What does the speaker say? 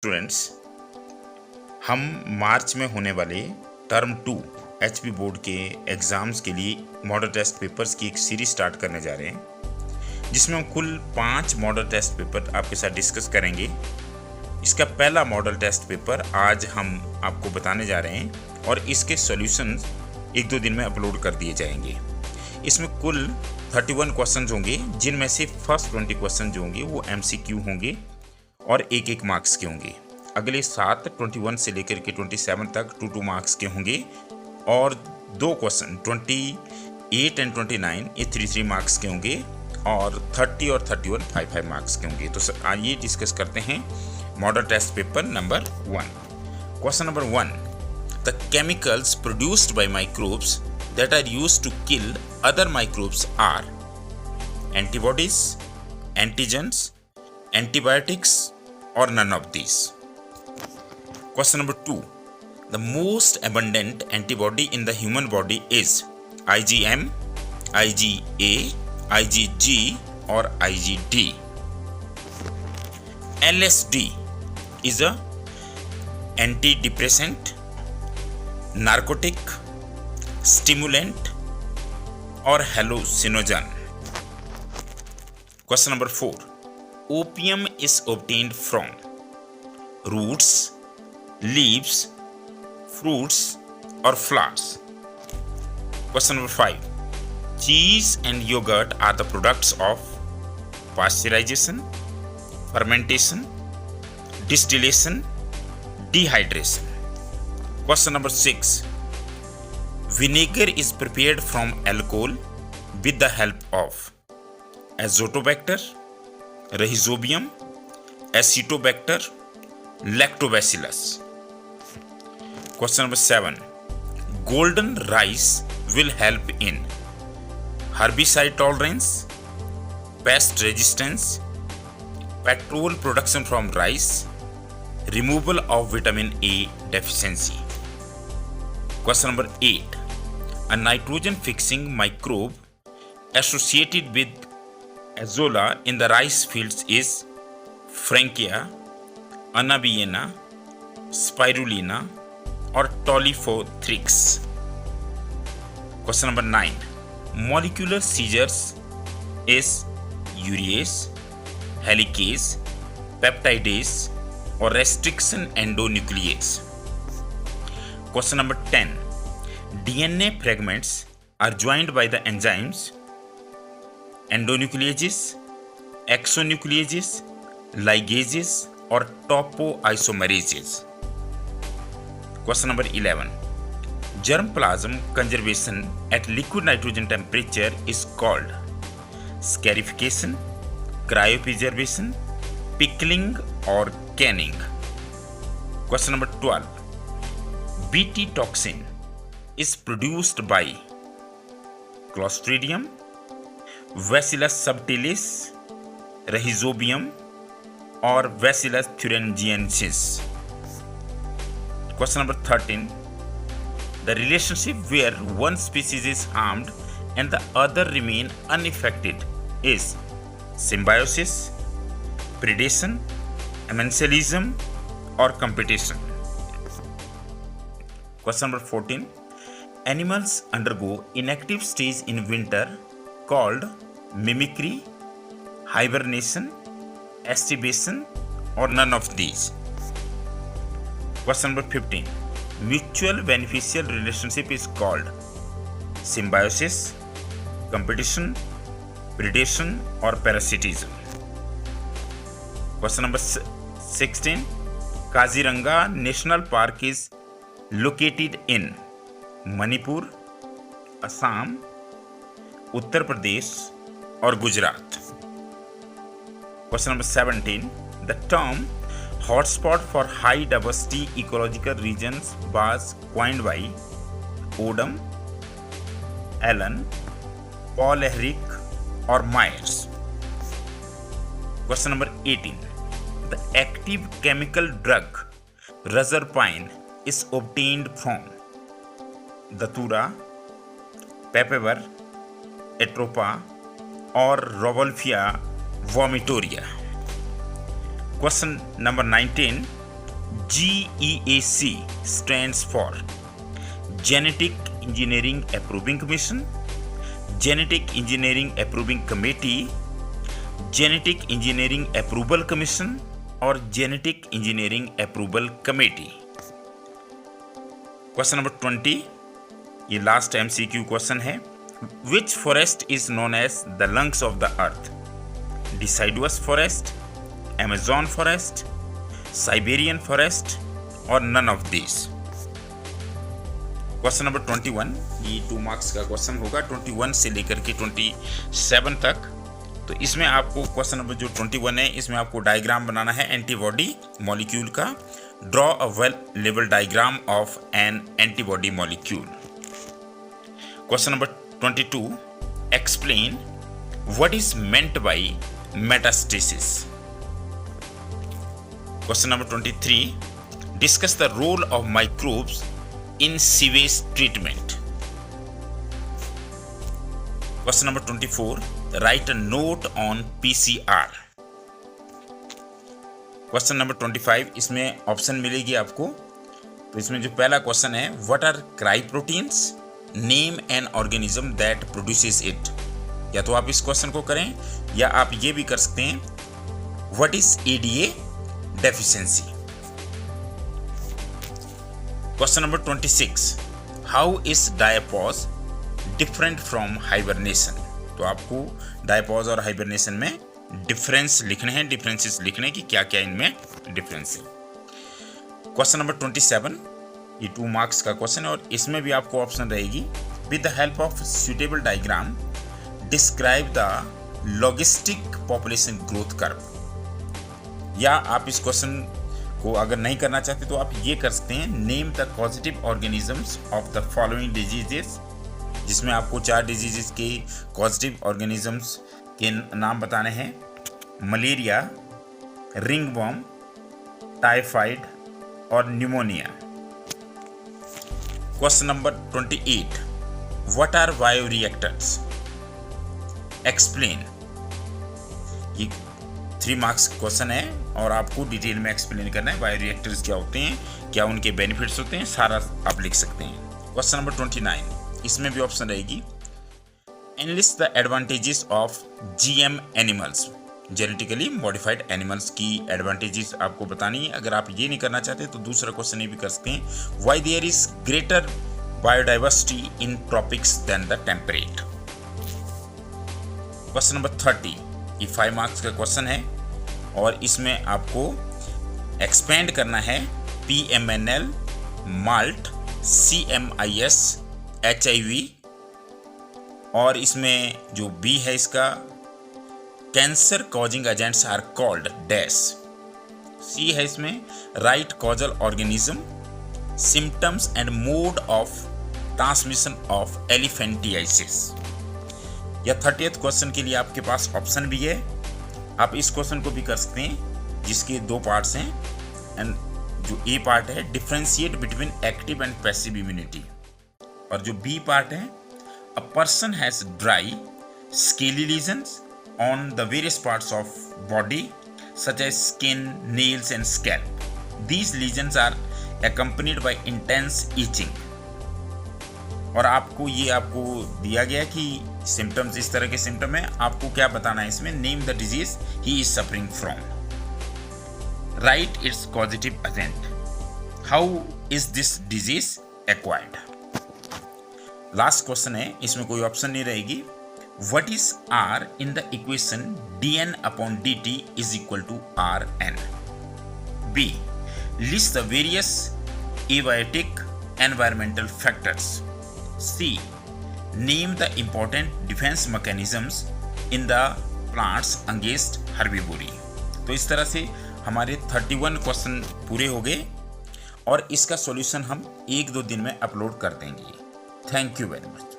Students, हम मार्च में होने वाले टर्म 2 एचपी बोर्ड के एग्ज़ाम्स के लिए मॉडल टेस्ट पेपर्स की एक सीरीज स्टार्ट करने जा रहे हैं, जिसमें हम कुल 5 मॉडल टेस्ट पेपर आपके साथ डिस्कस करेंगे। इसका पहला मॉडल टेस्ट पेपर आज हम आपको बताने जा रहे हैं और इसके सॉल्यूशंस 1-2 दिन में अपलोड कर दिए जाएंगे। इसमें कुल 31 क्वेश्चन होंगे, जिनमें से फर्स्ट 20 क्वेश्चन जो होंगे वो MCQ होंगे और एक मार्क्स के होंगे। अगले 7 21 से लेकर के 27 तक 2 मार्क्स के होंगे और 2 क्वेश्चन 28 एंड 29 ये 3 मार्क्स के होंगे और 30 और 31 5 मार्क्स के होंगे। तो आइए डिस्कस करते हैं model test paper number 1। Question number 1, the chemicals produced by microbes that are used to kill other microbes are antibodies, antigens, antibiotics, or none of these. Question number 2, the most abundant antibody in the human body is IgM, IgA, IgG, or IgD. LSD is a antidepressant, narcotic, stimulant, or hallucinogen. Question number 4, opium is obtained from roots, leaves, fruits, or flowers. Question number 5, cheese and yogurt are the products of pasteurization, fermentation, distillation, dehydration. Question number 6, vinegar is prepared from alcohol with the help of Azotobacter, Rhizobium, Acetobacter, Lactobacillus. Question number 7, golden rice will help in herbicide tolerance, pest resistance, petrol production from rice, removal of vitamin A deficiency. Question number 8, a nitrogen fixing microbe associated with azolla in the rice fields is Frankia, Anabaena, Spirulina, or Toliphothryx. Question number 9, molecular seizures is urease, helicase, peptidase, or restriction endonuclease. Question number 10, DNA fragments are joined by the enzymes endonucleases, exonucleases, ligases, or topoisomerases. Question number 11, germplasm conservation at liquid nitrogen temperature is called scarification, cryopreservation, pickling, or canning. Question number 12, Bt toxin is produced by Clostridium, Bacillus subtilis, Rhizobium, or Bacillus thuringiensis. Question number 13, the relationship where one species is harmed and the other remain unaffected is symbiosis, predation, commensalism, or competition. Question number 14, animals undergo inactive stage in winter called mimicry, hibernation, aestivation, or none of these. Question number 15, mutual beneficial relationship is called symbiosis, competition, predation, or parasitism. Question number 16, Kaziranga National Park is located in Manipur, Assam, Uttar Pradesh, or Gujarat. Question number 17, the term hotspot for high diversity ecological regions was coined by Odum, Allen, Paul Ehrlich, or Myers. Question number 18, the active chemical drug Razorpine is obtained from Datura, Papaver, Atropa, or Rauwolfia vomitoria. Question number 19, GEAC stands for Genetic Engineering Approving Commission, Genetic Engineering Approving Committee, Genetic Engineering Approval Commission और Genetic Engineering Approval Committee। Question number 20, ये last MCQ question है। Which forest is known as the lungs of the earth? Deciduous forest, Amazon forest, Siberian forest और none of these। Question number 21, ये 2 marks का question होगा, 21 से लेकर के 27 तक। तो इसमें आपको क्वेश्चन नंबर जो 21 है, इसमें आपको डायग्राम बनाना है एंटीबॉडी मॉलिक्यूल का। ड्रॉ अ वेल लेवल diagram of an antibody molecule. Question number 22, explain what is meant by metastasis. Question number 23, discuss the role of microbes in sewage treatment. Question number 24, write a note on PCR। Question number 25, इसमें option मिलेगी आपको। तो इसमें जो पहला question है, what are cry proteins, name an organism that produces it. या तो आप इस क्वेश्चन को करें या आप ये भी कर सकते हैं, what is ADA deficiency. Question number 26, how is diapause different from hibernation. तो आपको डायपॉज और हाइबरनेशन में डिफरेंस लिखने हैं, डिफरेंसेस लिखने की क्या क्या इनमें डिफरेंस है। क्वेश्चन नंबर 27, ये 2 मार्क्स का क्वेश्चन है और इसमें भी आपको ऑप्शन रहेगी, with the help of suitable diagram describe the logistic population growth curve. या आप इस क्वेश्चन को अगर नहीं करना चाहते तो आप ये कर सकते हैं, name the causative organisms of the following diseases, जिसमें आपको 4 डिजीजेस के कॉजेटिव ऑर्गेनिजम्स के नाम बताने हैं, मलेरिया, रिंगवॉर्म, टाइफाइड और pneumonia. Question number 28, what are bioreactors, explain. ये 3 मार्क्स क्वेश्चन है और आपको डिटेल में एक्सप्लेन करना है बायोरिएक्टर्स क्या होते हैं, क्या उनके बेनिफिट्स होते हैं, सारा आप लिख सकते हैं। क्वेश्चन नंबर 29, इसमें भी ऑप्शन रहेगी, analyst the advantages of GM animals, genetically modified animals की एडवांटेजेस आपको बतानी है। अगर आप ये नहीं करना चाहते तो दूसरा क्वेश्चन ये भी कर सकते हैं, why there is greater biodiversity in tropics than the temperate. Question number 30, ये 5 मार्क्स का क्वेश्चन है और इसमें आपको एक्सपेंड करना है PMNL, माल्ट, CMIS, HIV और इसमें जो B है इसका, cancer causing agents are called dash. C है इसमें, write causal organism, symptoms and mode of transmission of elephantiasis. या 30th क्वेश्चन के लिए आपके पास ऑप्शन भी है, आप इस क्वेश्चन को भी कर सकते हैं, जिसके 2 पार्ट्स हैं। एंड जो A पार्ट है, differentiate between active and passive immunity, और जो B पार्ट है, a person has dry scaly lesions on the various parts of body such as skin, nails and scalp. These lesions are accompanied by intense itching। और आपको दिया गया कि symptoms इस तरह के सिम्टम है, आपको क्या बताना है इसमें, name the disease he is suffering from, write its causative agent, how is this disease acquired. Last question है, इसमें कोई ऑप्शन नहीं रहेगी, what is R in the equation dN/dt is equal to Rn। B, list the various abiotic environmental factors। C, name the important defense mechanisms in the plants against herbivory। तो इस तरह से हमारे 31 क्वेश्चन पूरे हो गए और इसका सॉल्यूशन हम 1-2 दिन में अपलोड कर देंगे। Thank you very much.